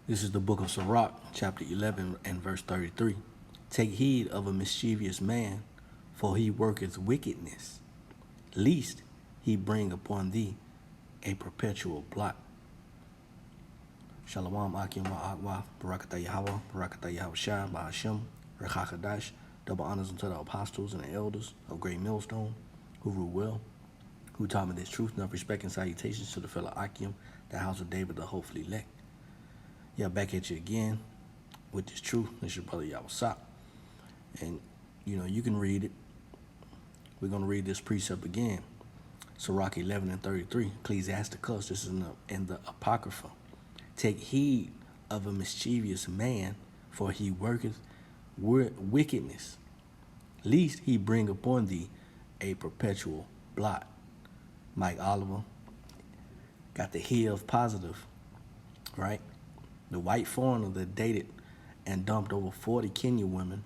This is the book of Barak, chapter 11 and verse 33. Take heed of a mischievous man, for he worketh wickedness, lest he bring upon thee a perpetual blot. Shalom, Akim, YAHAWAH, Barakatah YAHAWAH, Barakatah YAHAWASHI, Bahasham, QADASH. Double honors unto the apostles and the elders of Great Millstone, who rule well, who taught me this truth, enough respect and salutations to the fellow Akim, the house of David, the hopefully elect. Yeah, back at you again with this truth. This is your brother YAHAWASHI. And, you can read it. We're going to read this precept again. Sirach 11 and 33, Ecclesiasticus, this is in the Apocrypha. Take heed of a mischievous man, for he worketh wickedness, lest he bring upon thee a perpetual blot. Mike Oliver got the he of positive, right? The white foreigner that dated and dumped over 40 Kenyan women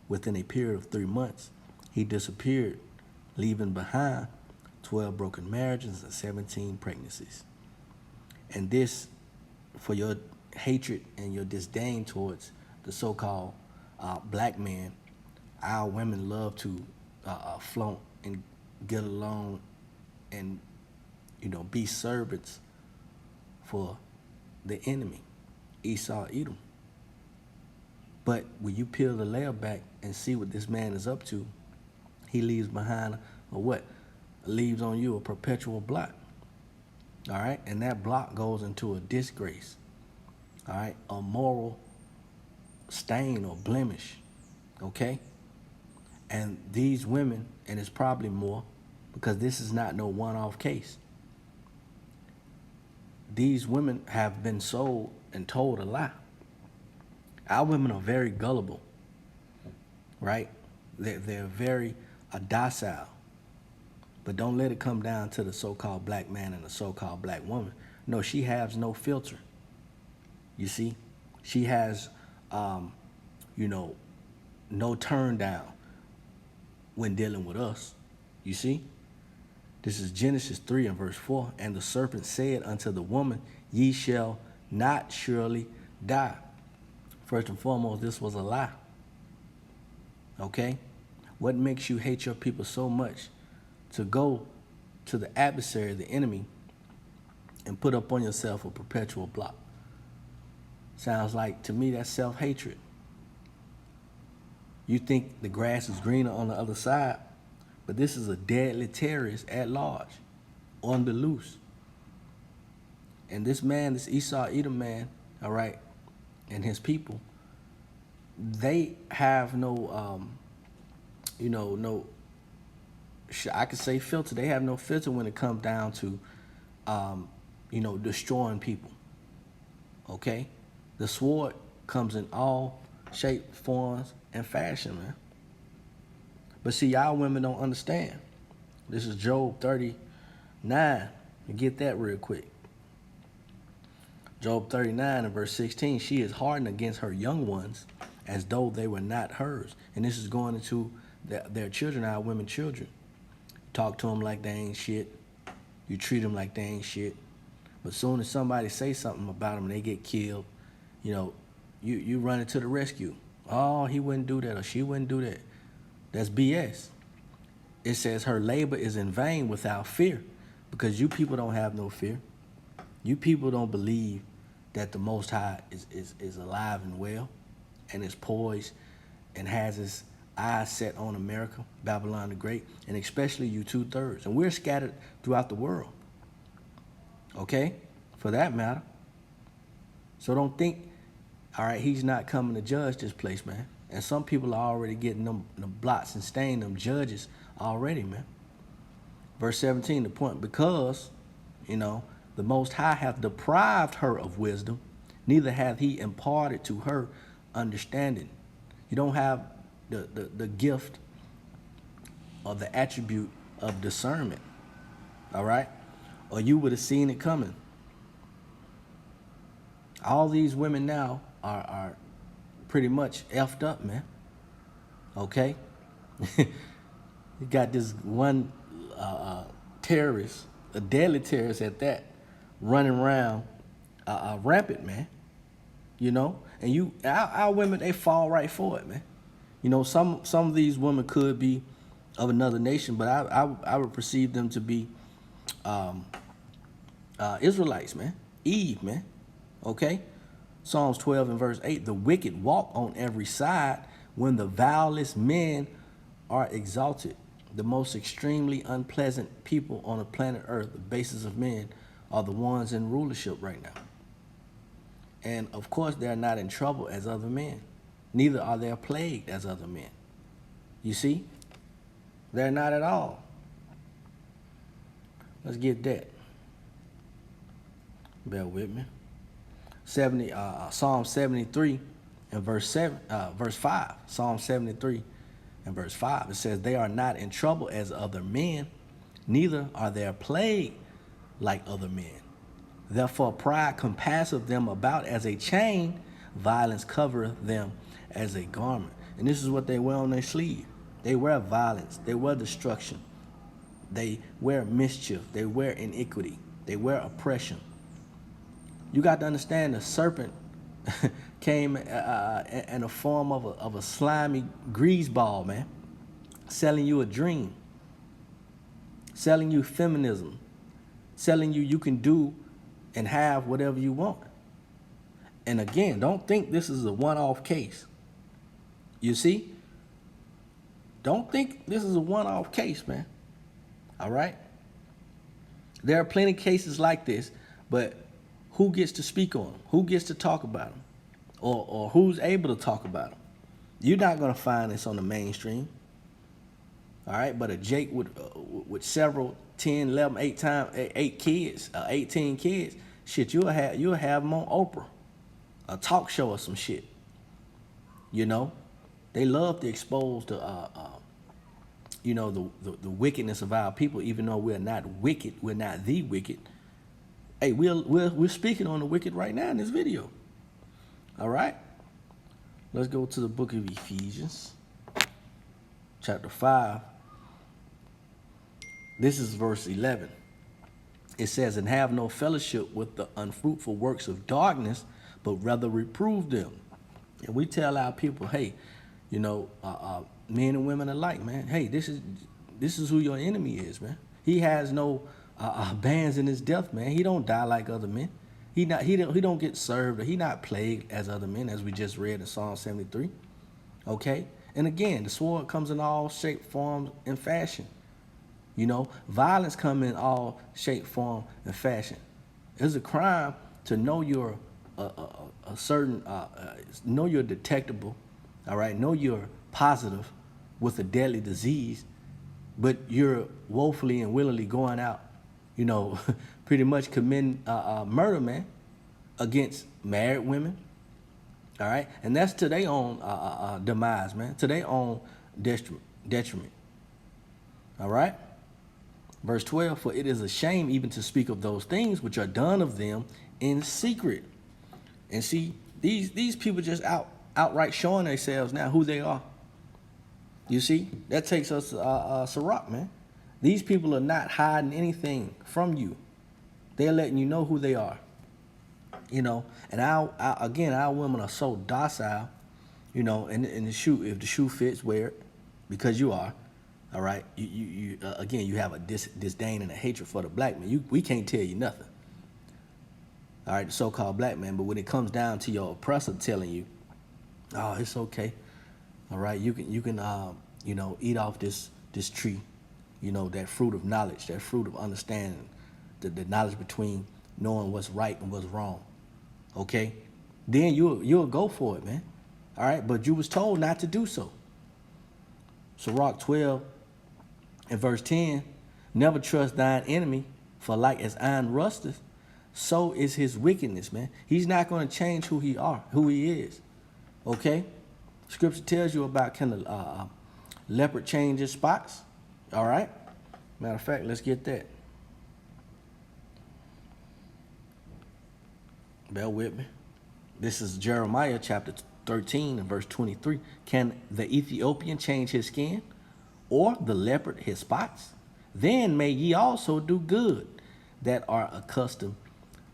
within a period of 3 months, he disappeared, leaving behind 12 broken marriages and 17 pregnancies. And this, for your hatred and your disdain towards the so-called black man, our women love to flaunt and get along and, be servants for the enemy, Esau, Edom. But when you peel the layer back and see what this man is up to, he leaves behind leaves on you a perpetual blot. All right, and that blot goes into a disgrace. All right, a moral stain or blemish. Okay, and these women, and it's probably more, because this is not no one-off case. These women have been sold and told a lie. Our women are very gullible, right? They're very docile. But don't let it come down to the so-called black man and the so-called black woman. No, she has no filter. You see? She has, no turn down when dealing with us. You see? This is Genesis 3 and verse 4. And the serpent said unto the woman, ye shall not surely die. First and foremost, this was a lie. Okay? What makes you hate your people so much to go to the adversary, the enemy, and put up on yourself a perpetual block? Sounds like, to me, that's self-hatred. You think the grass is greener on the other side, but this is a deadly terrorist at large, on the loose. And this man, this Esau, Edom man, all right, and his people, they have no, I could say filter. They have no filter when it comes down to, destroying people. Okay? The sword comes in all shapes, forms, and fashion, man. But see, y'all women don't understand. This is Job 39. Get that real quick. Job 39 and verse 16, she is hardened against her young ones as though they were not hers. And this is going into their children, our women children. Talk to them like they ain't shit. You treat them like they ain't shit. But soon as somebody say something about them and they get killed, you run into the rescue. Oh, he wouldn't do that or she wouldn't do that. That's BS. It says her labor is in vain without fear, because you people don't have no fear. You people don't believe that the Most High is alive and well and is poised and has his eyes set on America, Babylon the Great, and especially you 2/3. And we're scattered throughout the world. Okay? For that matter. So don't think, all right, he's not coming to judge this place, man. And some people are already getting them blots and staining them judges already, man. Verse 17, the point, because, the Most High hath deprived her of wisdom, neither hath he imparted to her understanding. You don't have the gift or the attribute of discernment, all right? Or you would have seen it coming. All these women now are pretty much effed up, man. Okay? You got this one terrorist, a deadly terrorist at that, running around rampant, man. you know. And our women, they fall right for it, man. You know, some of these women could be of another nation, but I would perceive them to be Israelites, man. Eve, man. Okay? Psalms 12 and verse 8, the wicked walk on every side when the vilest men are exalted. The most extremely unpleasant people on the planet Earth, the basis of men, are the ones in rulership right now. And of course, they're not in trouble as other men. Neither are they plagued as other men. You see? They're not at all. Let's get that. Bear with me. Psalm 73 and verse 5. Psalm 73 and verse 5. It says, they are not in trouble as other men, neither are they plagued like other men. Therefore pride compasseth them about as a chain, violence covereth them as a garment. And this is what they wear on their sleeve. They wear violence, they wear destruction, they wear mischief, they wear iniquity, they wear oppression. You got to understand, the serpent came in the form of a slimy grease ball, man, selling you a dream, selling you feminism, telling you can do and have whatever you want. And again, don't think this is a one-off case. You see? Don't think this is a one-off case, man. All right? There are plenty of cases like this, but who gets to speak on them? Who gets to talk about them? Or who's able to talk about them? You're not going to find this on the mainstream. All right? But a Jake with several 10, 11, 8 kids, 18 kids, shit, you'll have them on Oprah, a talk show or some shit. You know? They love to expose the wickedness of our people, even though we're not wicked, we're not the wicked. Hey, we're speaking on the wicked right now in this video. All right? Let's go to the book of Ephesians, chapter 5. This is verse 11. It says, and have no fellowship with the unfruitful works of darkness, but rather reprove them. And we tell our people, hey, men and women alike, man. Hey, this is who your enemy is, man. He has no bands in his death, man. He don't die like other men. He don't get served, or he not plagued as other men, as we just read in Psalm 73. Okay? And again, the sword comes in all shape, form, and fashion. You know, violence comes in all shape, form, and fashion. It's a crime to know you're know you're detectable. All right, know you're positive with a deadly disease, but you're woefully and willingly going out, pretty much committing murder, man, against married women. All right, and that's to their own demise, man, to their own detriment. All right, verse 12, for it is a shame even to speak of those things which are done of them in secret. And see, these people just outright showing themselves now who they are. You see, that takes us Sirach, man. These people are not hiding anything from you. They're letting you know who they are. And our women are so docile, and the shoe, if the shoe fits, wear it, because you are. All right, you have a disdain and a hatred for the black man. We can't tell you nothing. All right, the so-called black man. But when it comes down to your oppressor telling you, oh, it's okay. All right, you can eat off this tree, that fruit of knowledge, that fruit of understanding, the knowledge between knowing what's right and what's wrong. Okay, then you'll go for it, man. All right, but you was told not to do so. Sirach 12 and verse 10, never trust thine enemy, for like as iron rusteth, so is his wickedness, man. He's not going to change who he is. Okay? Scripture tells you about can a leopard change his spots. All right? Matter of fact, let's get that. Bear with me. This is Jeremiah chapter 13 and verse 23. Can the Ethiopian change his skin, or the leopard his spots? Then may ye also do good that are accustomed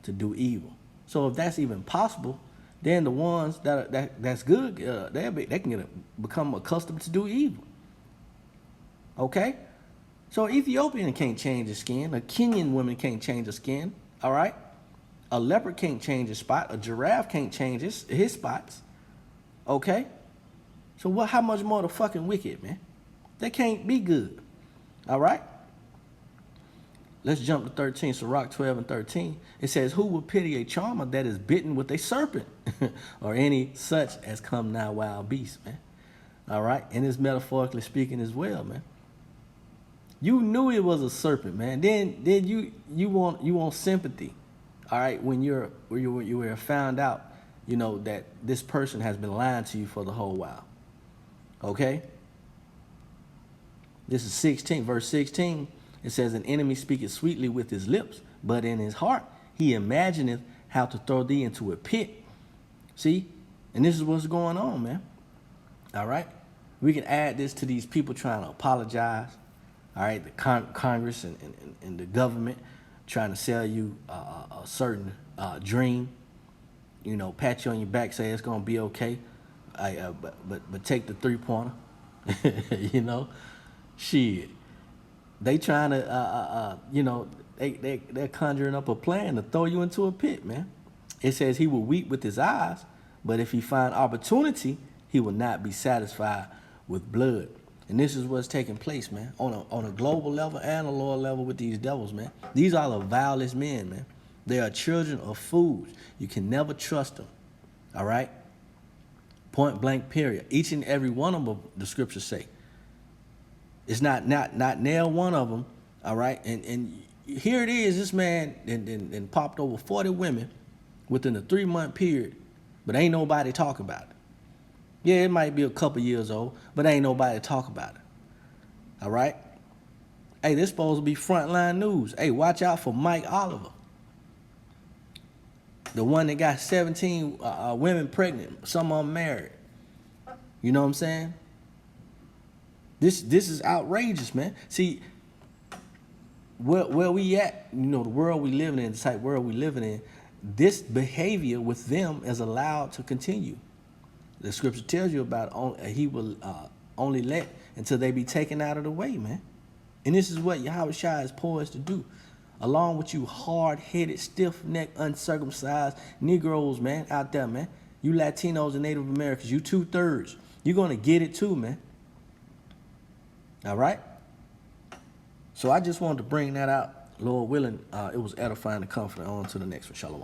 to do evil. So if that's even possible, then the ones that's good, they can become accustomed to do evil. Okay? So Ethiopian can't change his skin. A Kenyan woman can't change her skin. All right? A leopard can't change his spot. A giraffe can't change his spots. Okay? So what? How much more the fucking wicked, man? They can't be good. All right? Let's jump to 13. Sirach 12 and 13. It says, who will pity a charmer that is bitten with a serpent or any such as come now wild beast, man? All right? And it's metaphorically speaking as well, man. You knew it was a serpent, man. Then you want sympathy, all right? When you were found out, you know, that this person has been lying to you for the whole while. Okay? This is 16, verse 16. It says, an enemy speaketh sweetly with his lips, but in his heart he imagineth how to throw thee into a pit. See? And this is what's going on, man. All right? We can add this to these people trying to apologize. All right? The Congress and the government trying to sell you a certain dream. You know, pat you on your back, say it's going to be okay. But take the three-pointer. You know? Shit. They trying to, you know, they're conjuring up a plan to throw you into a pit, man. It says he will weep with his eyes, but if he find opportunity, he will not be satisfied with blood. And this is what's taking place, man, on a global level and a lower level with these devils, man. These are the vilest men, man. They are children of fools. You can never trust them, all right? Point blank, period. Each and every one of them, the scriptures say. It's not nail one of them, all right? And here it is, this man and popped over 40 women within a 3-month period, but ain't nobody talk about it. Yeah, it might be a couple years old, but ain't nobody talk about it, all right? Hey, this supposed to be frontline news. Hey, watch out for Mike Oliver, the one that got 17 women pregnant, some of them married. You know what I'm saying? This is outrageous, man. See, where we at, you know, the world we living in, the type world we living in, this behavior with them is allowed to continue. The scripture tells you about he will only let until they be taken out of the way, man. And this is what YAHAWASHI is poised to do. Along with you hard-headed, stiff-necked, uncircumcised Negroes, man, out there, man. You Latinos and Native Americans, you 2/3. You're going to get it too, man. All right? So I just wanted to bring that out. Lord willing, it was edifying and comforting. On to the next one. Shalom.